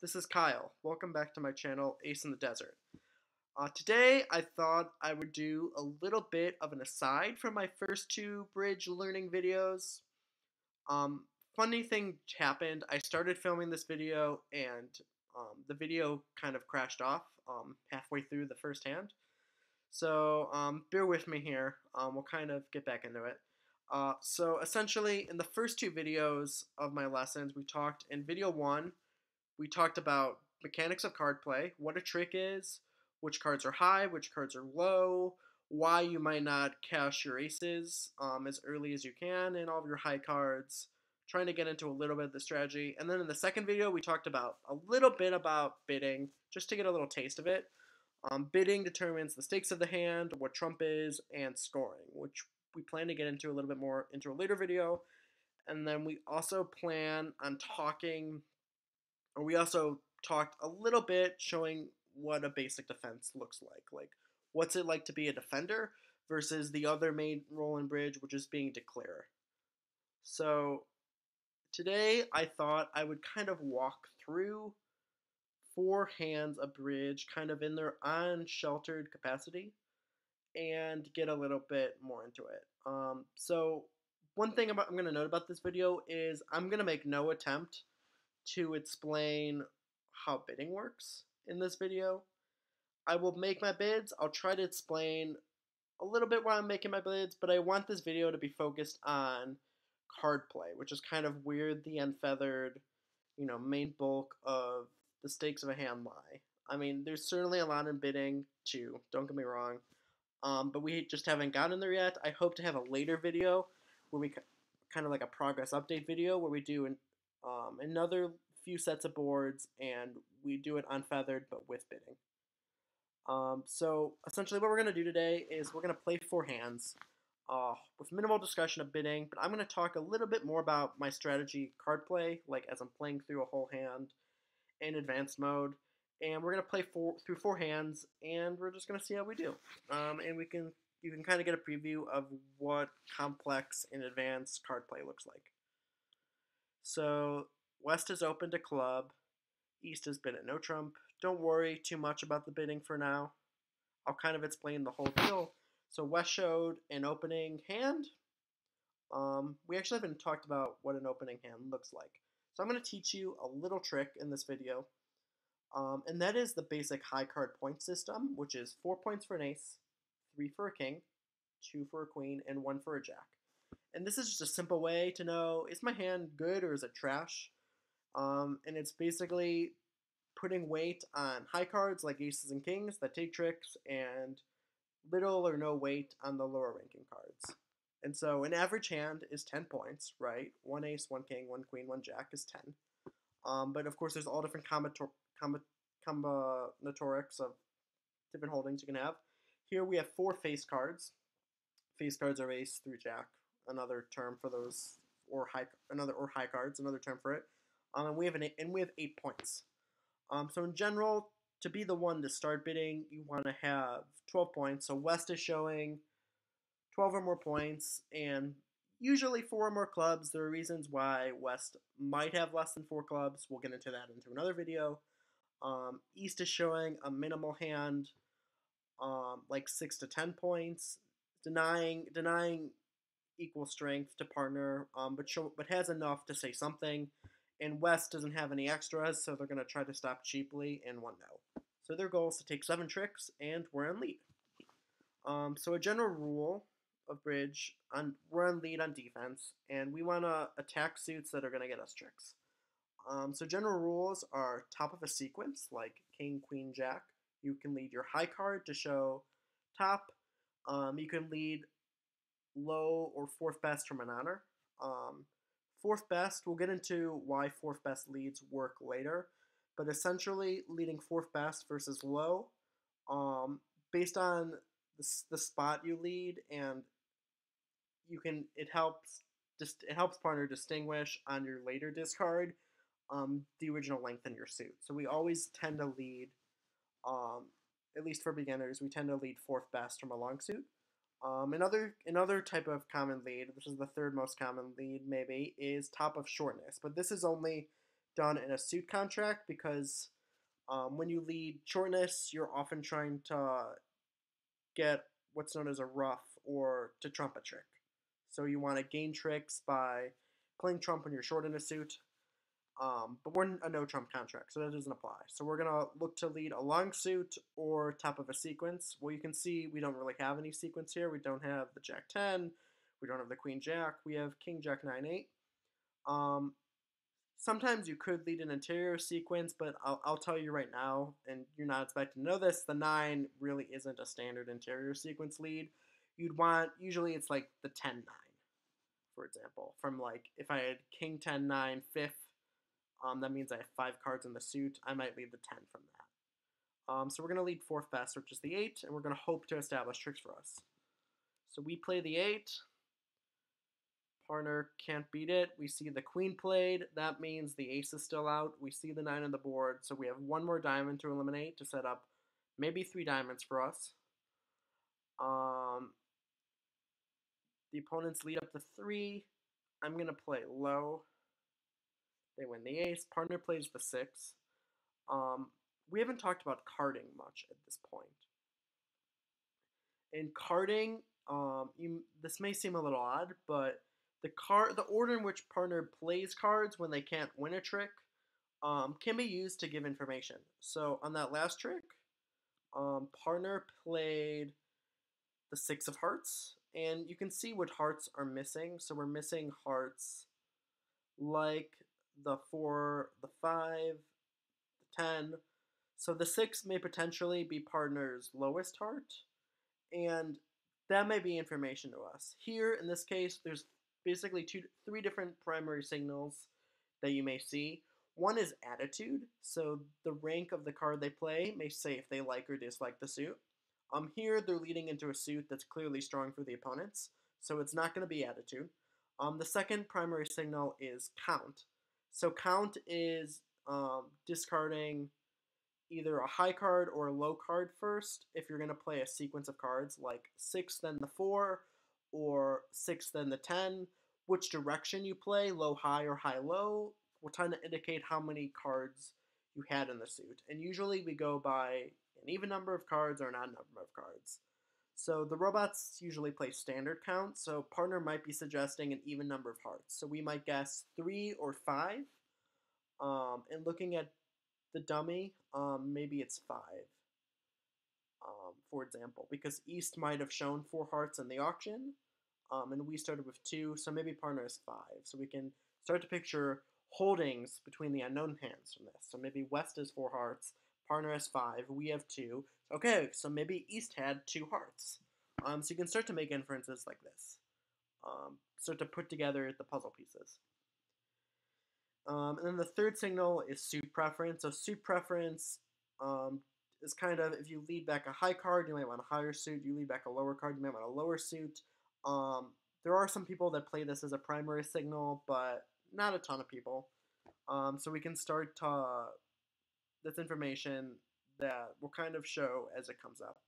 This is Kyle. Welcome back to my channel, Ace in the Desert. Today, I thought I would do a little bit of an aside from my first two bridge learning videos. Um, Funny thing happened. I started filming this video, and the video kind of crashed off halfway through the first hand. So bear with me here. We'll kind of get back into it. So essentially, in the first two videos of my lessons, in video one, we talked about mechanics of card play, what a trick is, which cards are high, which cards are low, why you might not cash your aces as early as you can, and all of your high cards. Trying to get into a little bit of the strategy. And then in the second video, we talked about a little bit about bidding, just to get a little taste of it. Bidding determines the stakes of the hand, what trump is, and scoring, which we plan to get into a little bit more into a later video. And then we also plan on we also talked a little bit showing what a basic defense looks like what's it like to be a defender versus the other main role in bridge, which is being declarer. So today I thought I would kind of walk through four hands of bridge kind of in their unsheltered capacity and get a little bit more into it. So one thing I'm going to note about this video is I'm going to make no attempt to explain how bidding works in this video. I will make my bids. I'll try to explain a little bit why I'm making my bids, but I want this video to be focused on card play, which is kind of where the unfeathered, main bulk of the stakes of a hand lie. I mean, there's certainly a lot in bidding too, don't get me wrong, but we just haven't gotten there yet. I hope to have a later video where we kind of like a progress update video where we do another few sets of boards and we do it unfeathered but with bidding. So essentially what we're going to do today is we're going to play four hands with minimal discussion of bidding, but I'm going to talk a little bit more about my strategy card play, like as I'm playing through a whole hand in advanced mode. And we're going to play through four hands, and we're just going to see how we do. And you can kind of get a preview of what complex and advanced card play looks like. So West is open to club, East has bid at no trump. Don't worry too much about the bidding for now. I'll kind of explain the whole deal. So West showed an opening hand. We actually haven't talked about what an opening hand looks like. So I'm going to teach you a little trick in this video. And that is the basic high card point system, which is 4 points for an ace, 3 for a king, 2 for a queen, and 1 for a jack. And this is just a simple way to know, is my hand good or is it trash? And it's basically putting weight on high cards like aces and kings that take tricks and little or no weight on the lower ranking cards. And so an average hand is 10 points, right? 1 ace, 1 king, 1 queen, 1 jack is 10. But of course there's all different combinatorics of different holdings you can have. Here we have 4 face cards. Face cards are ace through jack, another term for those, or high cards, another term for it. And we have 8 points. So in general, to be the one to start bidding, you want to have 12 points. So West is showing 12 or more points, and usually 4 or more clubs. There are reasons why West might have less than 4 clubs. We'll get into that into another video. East is showing a minimal hand, like 6 to 10 points, denying equal strength to partner, but has enough to say something. And West doesn't have any extras, so they're going to try to stop cheaply and 1-0. So their goal is to take 7 tricks, and we're in lead. So a general rule of bridge, we're in lead on defense, and we want to attack suits that are going to get us tricks. So general rules are top of a sequence, like king, queen, jack. You can lead your high card to show top. You can lead low or fourth best from an honor. Fourth best, we'll get into why fourth best leads work later, but essentially leading fourth best versus low, based on the spot you lead, and it helps partner distinguish on your later discard the original length in your suit. So we always tend to lead, at least for beginners, we tend to lead fourth best from a long suit. Another type of common lead, which is the third most common lead maybe, is top of shortness. But this is only done in a suit contract because when you lead shortness, you're often trying to get what's known as a ruff or to trump a trick. So you want to gain tricks by playing trump when you're short in a suit. But we're in a no trump contract, so that doesn't apply. So we're gonna look to lead a long suit or top of a sequence. Well, you can see we don't really have any sequence here. We don't have the Jack 10. We don't have the Queen Jack. We have King Jack 9 8. Um, Sometimes you could lead an interior sequence, but I'll tell you right now, and you're not expecting to know this, the 9 really isn't a standard interior sequence lead. You'd want, usually it's like the 10 9, for example. From like, if I had King 10 9 fifth, that means I have 5 cards in the suit. I might lead the 10 from that. So we're going to lead 4th best, which is the 8, and we're going to hope to establish tricks for us. So we play the 8. Partner can't beat it. We see the queen played. That means the ace is still out. We see the 9 on the board, so we have one more diamond to eliminate to set up maybe 3 diamonds for us. The opponents lead up to 3. I'm going to play low. They win the ace. Partner plays the 6. We haven't talked about carding much at this point. In carding, this may seem a little odd, but the order in which partner plays cards when they can't win a trick can be used to give information. So on that last trick, partner played the 6 of hearts, and you can see what hearts are missing. So we're missing hearts like the 4, the 5, the 10. So the 6 may potentially be partner's lowest heart, and that may be information to us. Here, in this case, there's basically 3 different primary signals that you may see. One is attitude, so the rank of the card they play may say if they like or dislike the suit. Here, they're leading into a suit that's clearly strong for the opponents, so it's not going to be attitude. The second primary signal is count. So count is discarding either a high card or a low card first if you're going to play a sequence of cards like 6 then the 4 or 6 then the 10. Which direction you play, low high or high low, will tend to indicate how many cards you had in the suit. And usually we go by an even number of cards or an odd number of cards. So the robots usually play standard count, so partner might be suggesting an even number of hearts. So we might guess 3 or 5. And looking at the dummy, maybe it's 5, for example, because East might have shown 4 hearts in the auction, and we started with 2, so maybe partner is 5. So we can start to picture holdings between the unknown hands from this. So maybe West has 4 hearts, partner has 5, we have 2. Okay, so maybe East had 2 hearts. So you can start to make inferences like this. Start to put together the puzzle pieces. And then the third signal is suit preference. So suit preference is kind of, if you lead back a high card, you might want a higher suit. You lead back a lower card, you might want a lower suit. There are some people that play this as a primary signal, but not a ton of people. So we can start to, this information that will kind of show as it comes up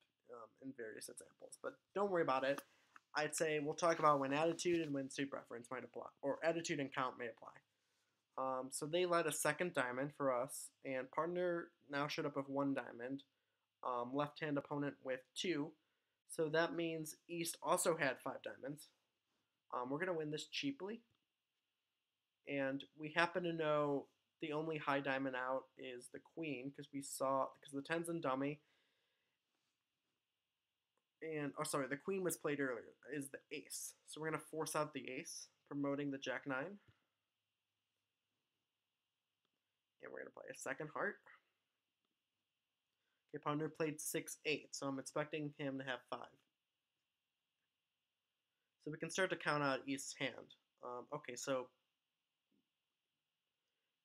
in various examples. But don't worry about it. I'd say we'll talk about when attitude and when suit preference might apply, or attitude and count may apply. So they led a second diamond for us, and partner now showed up with 1 diamond. Left-hand opponent with 2. So that means East also had 5 diamonds. We're going to win this cheaply. And we happen to know the only high diamond out is the queen, because the 10's in dummy. And, oh sorry, the queen was played earlier, is the ace. So we're going to force out the ace, promoting the Jack 9. And we're going to play a second heart. Okay, partner played 6-8, so I'm expecting him to have 5. So we can start to count out East's hand. Okay, so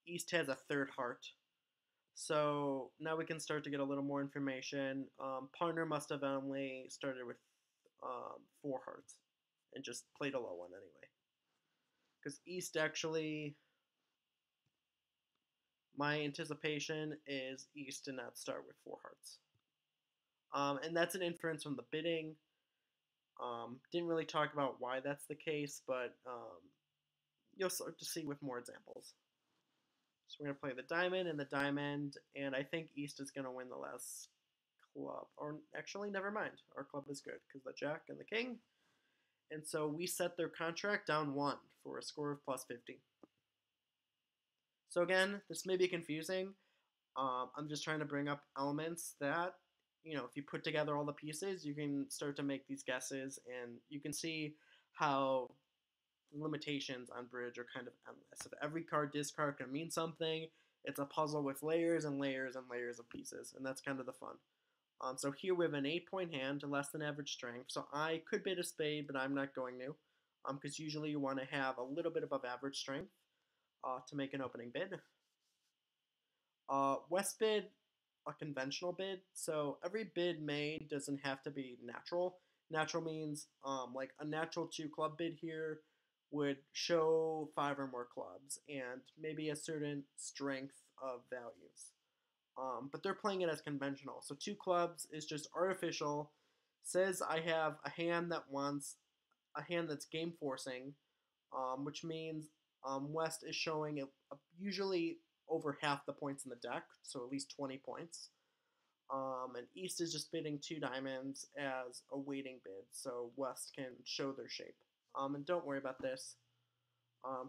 East has a third heart. So now we can start to get a little more information. Partner must have only started with 4 hearts and just played a low one anyway. Because East actually, my anticipation is East did not start with 4 hearts. And that's an inference from the bidding. Didn't really talk about why that's the case, but you'll start to see with more examples. So we're going to play the diamond and the diamond, and I think East is going to win the last club. Or actually, never mind. Our club is good because the jack and the king. And so we set their contract down 1 for a score of plus 50. So again, this may be confusing. I'm just trying to bring up elements that, if you put together all the pieces, you can start to make these guesses, and you can see how limitations on bridge are kind of endless. If every card discard can mean something, it's a puzzle with layers and layers and layers of pieces, and that's kind of the fun. So here we have an 8-point hand to less than average strength. So I could bid a spade, but I'm not going to, because usually you want to have a little bit above average strength to make an opening bid. West bid, a conventional bid. So every bid made doesn't have to be natural. Natural means like a natural 2 club bid here would show 5 or more clubs and maybe a certain strength of values. But they're playing it as conventional. So 2 clubs is just artificial. Says I have a hand that wants a hand that's game forcing, which means West is showing usually over half the points in the deck, so at least 20 points. And East is just bidding 2 diamonds as a waiting bid, so West can show their shape. And don't worry about this.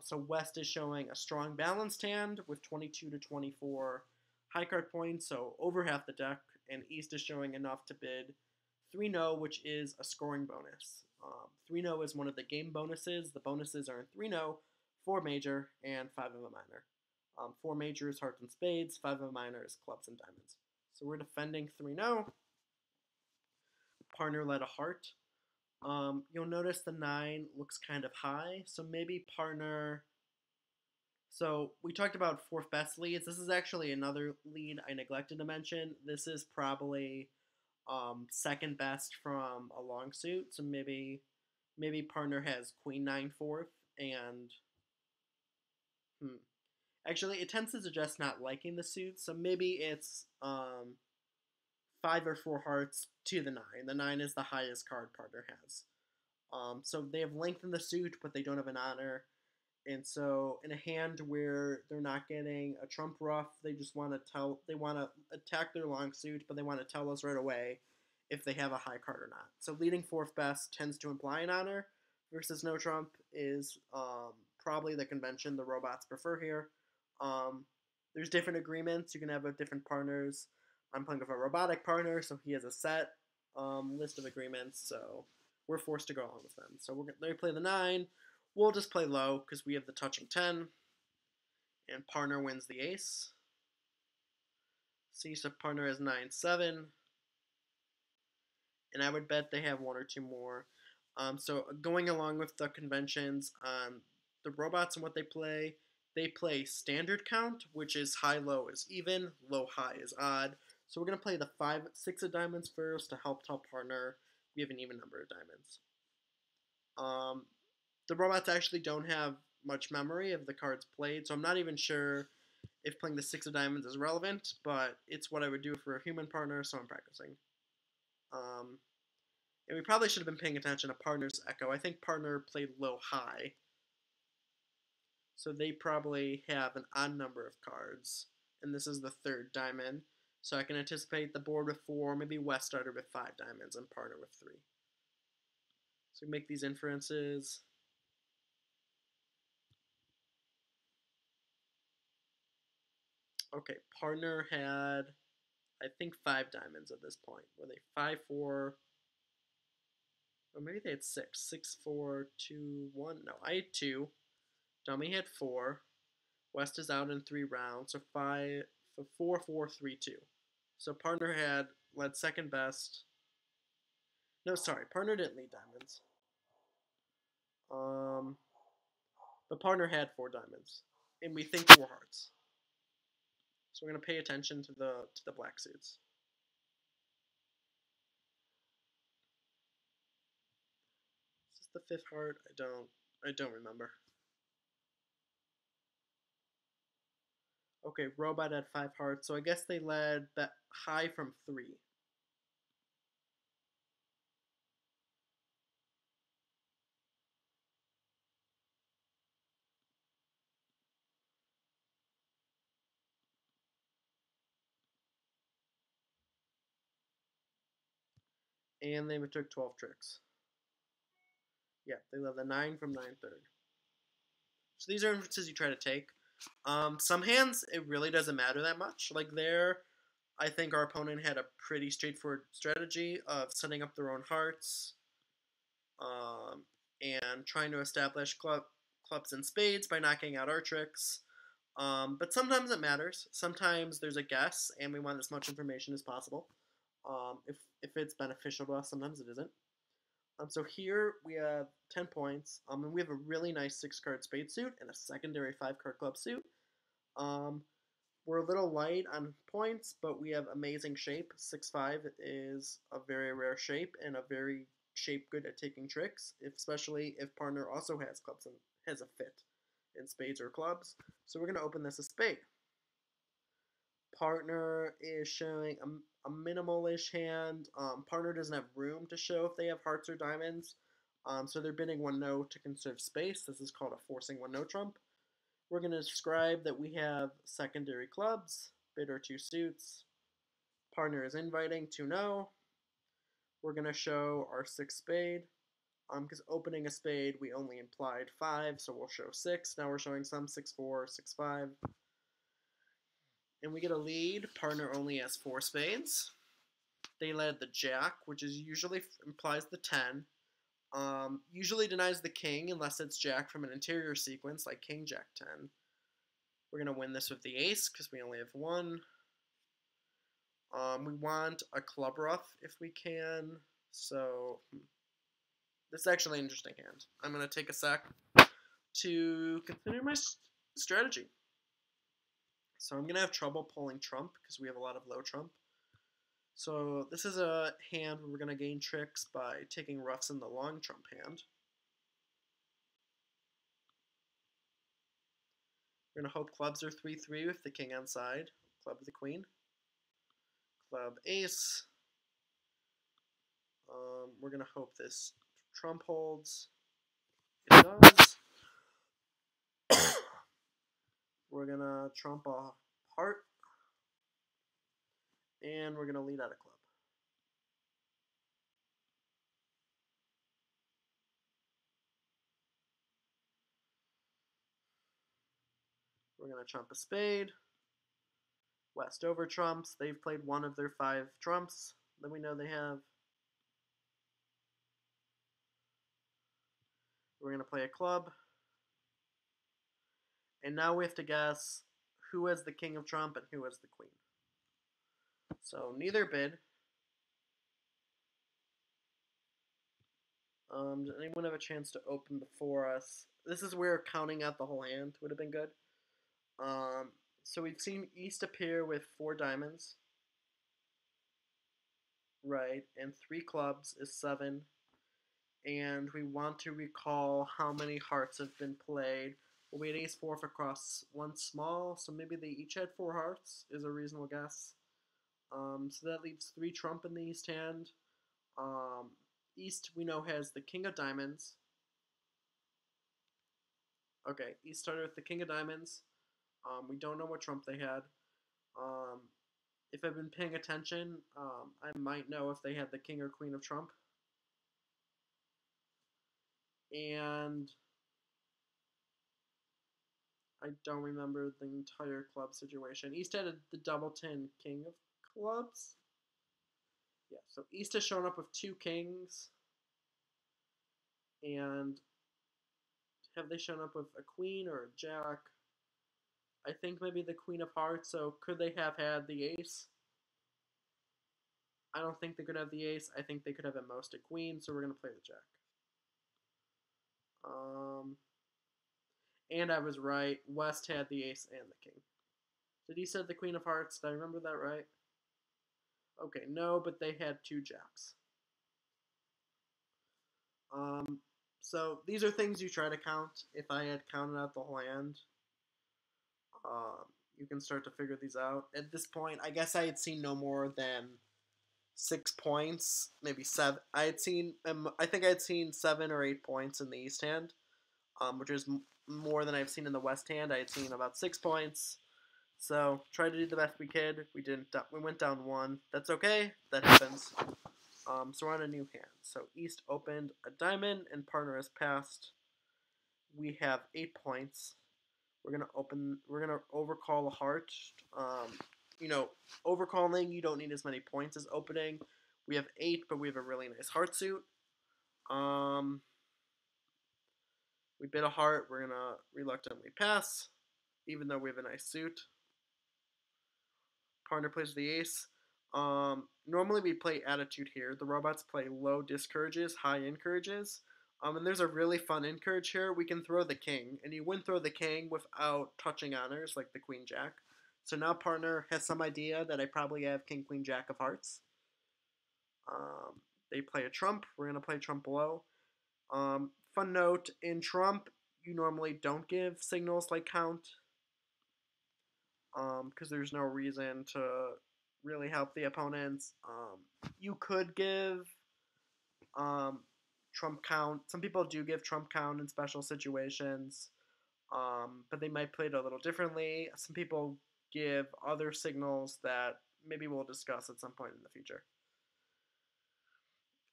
So West is showing a strong balanced hand with 22 to 24 high card points, so over half the deck, and East is showing enough to bid 3-0, which is a scoring bonus. 3-0 is one of the game bonuses. The bonuses are in 3-0, 4 major, and 5 of a minor. 4 major is hearts and spades, 5 of a minor is clubs and diamonds. So we're defending 3-0. Partner led a heart. You'll notice the 9 looks kind of high, so maybe partner... So we talked about 4th best leads. This is actually another lead I neglected to mention. This is probably 2nd best from a long suit. So maybe partner has queen 9 4th and actually it tends to suggest not liking the suit. So maybe it's 5 or 4 hearts to the 9. The 9 is the highest card partner has. So they have length in the suit, but they don't have an honor. And so in a hand where they're not getting a trump ruff, they just want to attack their long suit, but they want to tell us right away if they have a high card or not. So leading 4th best tends to imply an honor versus no trump is probably the convention the robots prefer here. There's different agreements. You can have different partners. I'm playing with a robotic partner, so he has a set list of agreements, so we're forced to go along with them. So they play the 9. We'll just play low because we have the touching 10. And partner wins the ace. See, so partner has 9-7. And I would bet they have 1 or 2 more. So going along with the conventions on the robots and what they play standard count, which is high-low is even, low-high is odd. So we're going to play the 5-6 of diamonds first to help tell partner we have an even number of diamonds. The robots actually don't have much memory of the cards played, so I'm not even sure if playing the 6 of diamonds is relevant, but it's what I would do for a human partner, so I'm practicing. And we probably should have been paying attention to partner's echo. I think partner played low-high, so they probably have an odd number of cards, and this is the 3rd diamond, so I can anticipate the board with 4, maybe West started with 5 diamonds, and partner with 3. So we make these inferences. Okay, partner had, I think, 5 diamonds at this point. Were they 5-4? Or maybe they had 6. 6-4, 2-1. No, I had 2. Dummy had 4. West is out in 3 rounds. So 4-4-3-2. So partner had led 2nd best. No, sorry, partner didn't lead diamonds. But partner had 4 diamonds, and we think 4 hearts. So we're gonna pay attention to the black suits. Is this the 5th heart? I don't remember. Okay, robot had 5 hearts, so I guess they led that high from 3. And they took 12 tricks. Yeah, they love the 9 from 9/3. So these are inferences you try to take. Some hands, it really doesn't matter that much. Like there, I think our opponent had a pretty straightforward strategy of setting up their own hearts and trying to establish clubs and spades by knocking out our tricks. But sometimes it matters. Sometimes there's a guess, and we want as much information as possible. If it's beneficial to us, sometimes it isn't. So here we have 10 points, and we have a really nice 6-card spade suit and a secondary 5-card club suit. We're a little light on points, but we have amazing shape. 6-5 is a very rare shape and a very shape good at taking tricks, especially if partner also has clubs and has a fit in spades or clubs. So we're going to open this a spade. Partner is showing a minimal-ish hand. Partner doesn't have room to show if they have hearts or diamonds. So they're bidding 1 no to conserve space. This is called a forcing 1 no trump. We're going to describe that we have secondary clubs, bid or 2 suits. Partner is inviting 2 no. We're going to show our 6 spade. Because opening a spade, we only implied 5, so we'll show 6. Now we're showing some 6-4, 6-5. And we get a lead. Partner only has 4 spades. They led the jack, which is usually implies the 10. Usually denies the king unless it's jack from an interior sequence like king, jack, 10. We're going to win this with the ace because we only have 1. We want a club ruff if we can. So this is actually an interesting hand. I'm going to take a sec to consider my strategy. So I'm going to have trouble pulling trump because we have a lot of low trump. So this is a hand where we're going to gain tricks by taking ruffs in the long trump hand. We're going to hope clubs are 3-3 with the king on side. Club the queen. Club ace. We're going to hope this trump holds. It does. We're going to trump a heart. And we're going to lead out a club. We're going to trump a spade. West over trumps. They've played 1 of their 5 trumps that we know they have. We're going to play a club. And now we have to guess who has the king of trump and who has the queen. So neither bid. Does anyone have a chance to open before us? This is where counting out the whole hand would have been good. So we've seen East appear with 4 diamonds. Right, and 3 clubs is 7. And we want to recall how many hearts have been played. Well, we had ace-4 across 1 small, so maybe they each had 4 hearts, is a reasonable guess. So that leaves 3 trump in the East hand. East, we know, has the king of diamonds. Okay, East started with the king of diamonds. We don't know what trump they had. If I've been paying attention, I might know if they had the king or queen of trump. And I don't remember the entire club situation. East had the doubleton king of clubs. Yeah, so East has shown up with 2 kings. And have they shown up with a queen or a jack? I think maybe the queen of hearts, so could they have had the ace? I don't think they could have the ace. I think they could have at most a queen, so we're going to play the jack. And I was right. West had the ace and the king. Did he said the queen of hearts? Did I remember that right? Okay, no, but they had 2 jacks. So these are things you try to count. If I had counted out the whole hand, you can start to figure these out. At this point, I guess I had seen no more than 6 points, maybe 7. I think I had seen 7 or 8 points in the East hand, which is more than I've seen in the West hand. I had seen about 6 points. So tried to do the best we could. We didn't. We went down 1. That's okay. That happens. So we're on a new hand. So East opened a diamond and partner has passed. We have 8 points. We're gonna overcall a heart. Um, you know, overcalling, you don't need as many points as opening. We have 8, but we have a really nice heart suit. Um, we bid a heart. We're gonna reluctantly pass, even though we have a nice suit. Partner plays the ace. Normally we play attitude here. The robots play low discourages, high encourages. And there's a really fun encourage here. We can throw the king, and you wouldn't throw the king without touching honors like the queen jack. So now partner has some idea that I probably have king queen jack of hearts. Um, they play a trump. We're gonna play trump below. Fun note: in trump, you normally don't give signals like count, because there's no reason to really help the opponents. You could give um, trump count. Some people do give trump count in special situations, but they might play it a little differently. Some people give other signals that maybe we'll discuss at some point in the future.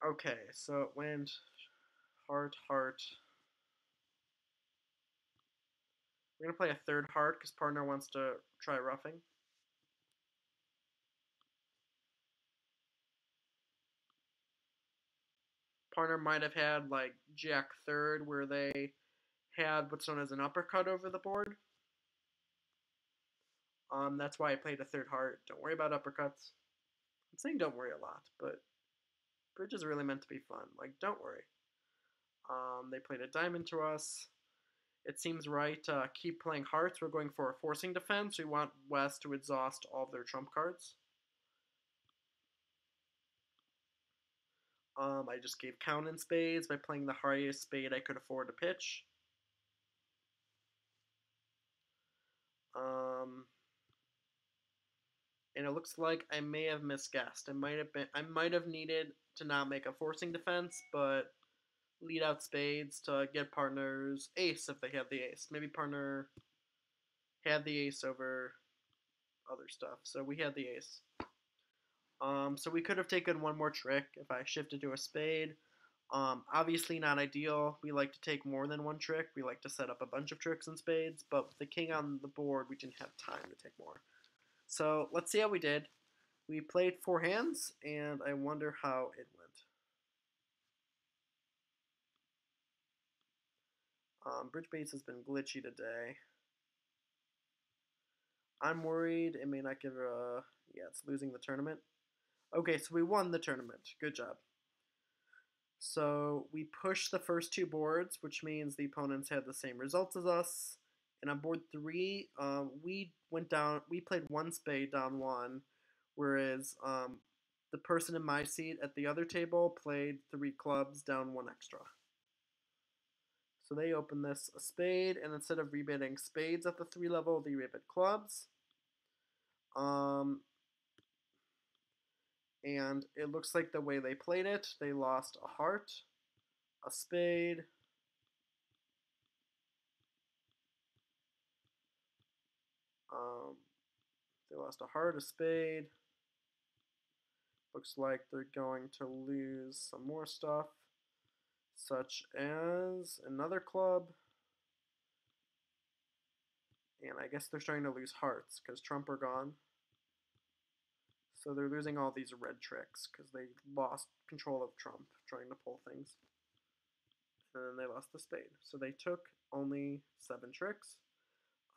Okay, so it went heart, heart. We're going to play a third heart because partner wants to try roughing. Partner might have had like jack third where they had what's known as an uppercut over the board. That's why I played a third heart. Don't worry about uppercuts. I'm saying don't worry a lot, but bridge is really meant to be fun. Like, don't worry. They played a diamond to us. It seems right to keep playing hearts. We're going for a forcing defense. We want West to exhaust all of their trump cards. I just gave count in spades by playing the highest spade I could afford to pitch. And it looks like I may have misguessed. I might have needed to not make a forcing defense, but lead out spades to get partners ace if they have the ace. Maybe partner had the ace over other stuff, so we had the ace. So we could have taken one more trick if I shifted to a spade. Obviously not ideal. We like to take more than one trick. We like to set up a bunch of tricks in spades, but with the king on the board, we didn't have time to take more. So let's see how we did. We played 4 hands, and I wonder how it went. Bridge base has been glitchy today. I'm worried it may not give a... Yeah, it's losing the tournament. Okay, so we won the tournament. Good job. So we pushed the first 2 boards, which means the opponents had the same results as us. And on board 3, we went down. We played 1 spade down 1, whereas the person in my seat at the other table played 3 clubs down 1 extra. So they opened this a spade, and instead of rebidding spades at the 3 level, they rebid clubs. And it looks like the way they played it, they lost a heart, a spade, they lost a heart, a spade. Looks like they're going to lose some more stuff, such as another club. And I guess they're starting to lose hearts because trump are gone. So they're losing all these red tricks because they lost control of trump trying to pull things. And then they lost the spade. So they took only 7 tricks.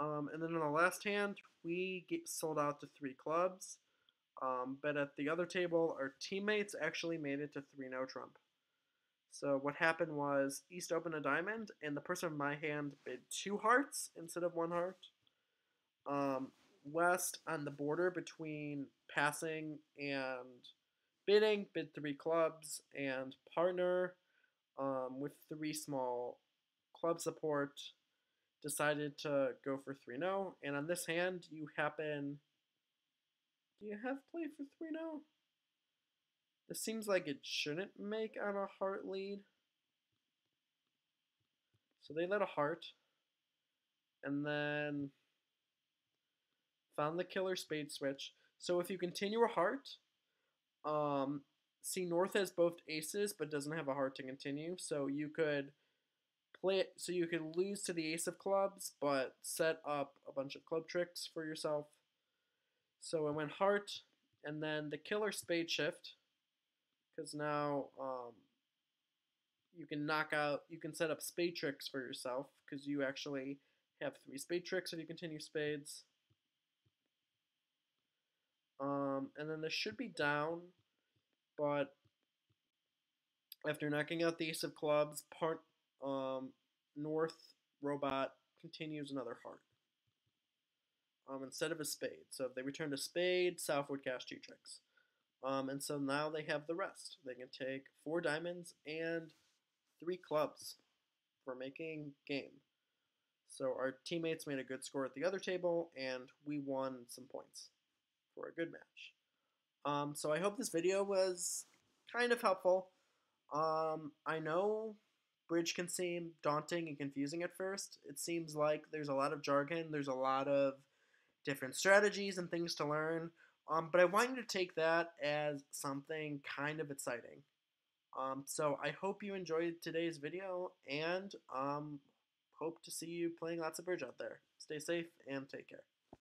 And then in the last hand, we sold out to 3 clubs. But at the other table, our teammates actually made it to 3-0 trump. So what happened was East opened a diamond, and the person in my hand bid 2 hearts instead of 1 heart. West on the border between passing and bidding bid 3 clubs, and partner with 3 small club support decided to go for 3-0. And on this hand, you happen... Do you have play for 3-0? This seems like it shouldn't make on a heart lead. So they let a heart. And then found the killer spade switch. So if you continue a heart, see, North has both aces but doesn't have a heart to continue, so you could play it so you could lose to the ace of clubs but set up a bunch of club tricks for yourself. So it went heart, and then the killer spade shift, because now you can set up spade tricks for yourself, because you actually have 3 spade tricks if you continue spades. And then this should be down, but after knocking out the ace of clubs, North robot continues another heart instead of a spade. So if they returned a spade, South would cash 2 tricks. And so now they have the rest. They can take 4 diamonds and 3 clubs for making game. So our teammates made a good score at the other table, and we won some points for a good match. So I hope this video was kind of helpful. I know bridge can seem daunting and confusing at first. It seems like there's a lot of jargon, there's a lot of different strategies and things to learn. But I want you to take that as something kind of exciting. So I hope you enjoyed today's video, and hope to see you playing lots of bridge out there. Stay safe and take care.